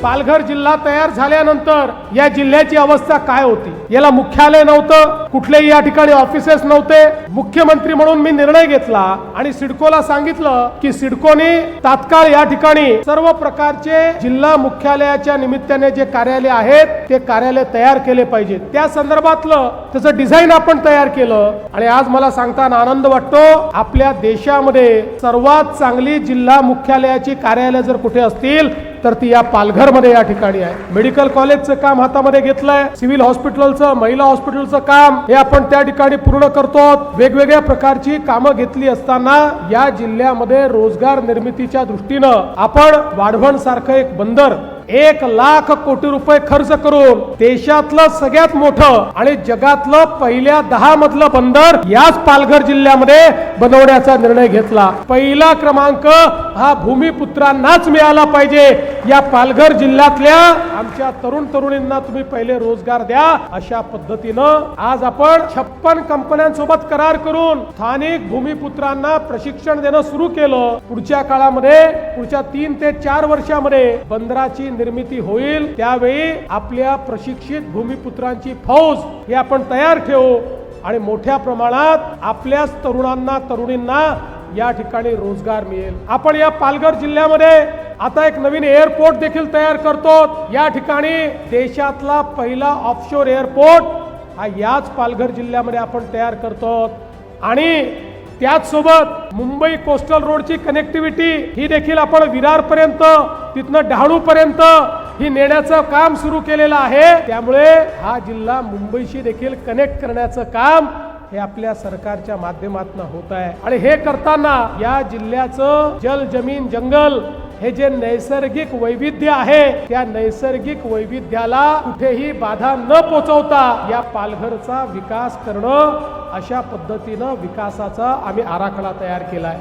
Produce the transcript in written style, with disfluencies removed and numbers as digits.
पालघर जिल्हा तयार झाल्यानंतर या जिल्ह्याची अवस्था काय होती। याला मुख्यालय नव्हतं, कुठलेही या ठिकाणी ऑफिसेस नव्हते। मुख्यमंत्री म्हणून मी निर्णय घेतला आणि सिडकोला सांगितलं की सिडकोने तात्काळ या ठिकाणी सर्व प्रकारचे जिल्हा मुख्यालयाच्या निमित्ताने जे कार्यालय आहेत ते कार्यालय तयार केले पाहिजेत। त्या संदर्भातलं त्याचं डिझाईन आपण तयार केलं आणि आज मला सांगताना आनंद वाटतो, आपल्या देशामध्ये सर्वात चांगली जिल्हा मुख्यालयाची कार्यालय जर कुठे असतील तर ती या पालघर मध्ये या ठिकाणी आहे। मेडिकल कॉलेजचं काम हातामध्ये घेतलंय, सिव्हिल हॉस्पिटलचं, महिला हॉस्पिटलचं काम हे आपण त्या ठिकाणी पूर्ण करतो। वेगवेगळ्या प्रकारची कामं घेतली असताना या जिल्ह्यामध्ये रोजगार निर्मितीच्या दृष्टीनं आपण वाढवण सारखं एक बंदर 1,00,000 कोटी रुपये खर्च करून देशातलं सगळ्यात मोठं आणि जगातलं पहिल्या 10 मधलं बंदर याच पालघर जिल्ह्यामध्ये बनवण्याचा निर्णय घेतला। पहिला क्रमांक हा भूमिपुत्रांनाच मिळाला पाहिजे। या पालघर जिल्ह्यातल्या आमच्या तरुण तरुणींना तुम्ही पहिले रोजगार द्या, अशा पद्धतीनं आज आपण 56 कंपन्यांसोबत करार करून स्थानिक भूमिपुत्रांना प्रशिक्षण देणं सुरू केलं। पुढच्या काळामध्ये पुढच्या 3 ते 4 वर्षामध्ये बंदराची निर्मिती होईल, त्यावेळी आपल्या प्रशिक्षित भूमिपुत्रांची फौज ही आपण तयार ठेवू आणि मोठ्या प्रमाणात आपल्याच तरुणांना तरुणींना या ठिकाणी रोजगार मिळेल। आपण या पालघर जिल्ह्यामध्ये आता एक नवीन एअरपोर्ट देखील तयार करतो। या ठिकाणी देशातला पहिला ऑफशोर एअरपोर्ट हा याच पालघर जिल्ह्यामध्ये आपण तयार करतो आणि त्याच सोबत मुंबई कोस्टल रोडची कनेक्टिव्हिटी ही देखील आपण विरार पर्यंत तिथनं डहाणू पर्यंत ही नेण्याचं काम सुरू केलेलं आहे। त्यामुळे हा जिल्हा मुंबईशी देखील कनेक्ट करण्याचं काम हे आपल्या सरकारच्या माध्यमातून होत आहे आणि हे करताना या जिल्ह्याचं जल जमीन जंगल हे जे नैसर्गिक वैविध्य आहे त्या नैसर्गिक वैविध्याला कुठेही बाधा न पोचवता या पालघरचा विकास करणं, अशा पद्धतीनं विकासाचा आम्ही आराखडा तयार केलाय।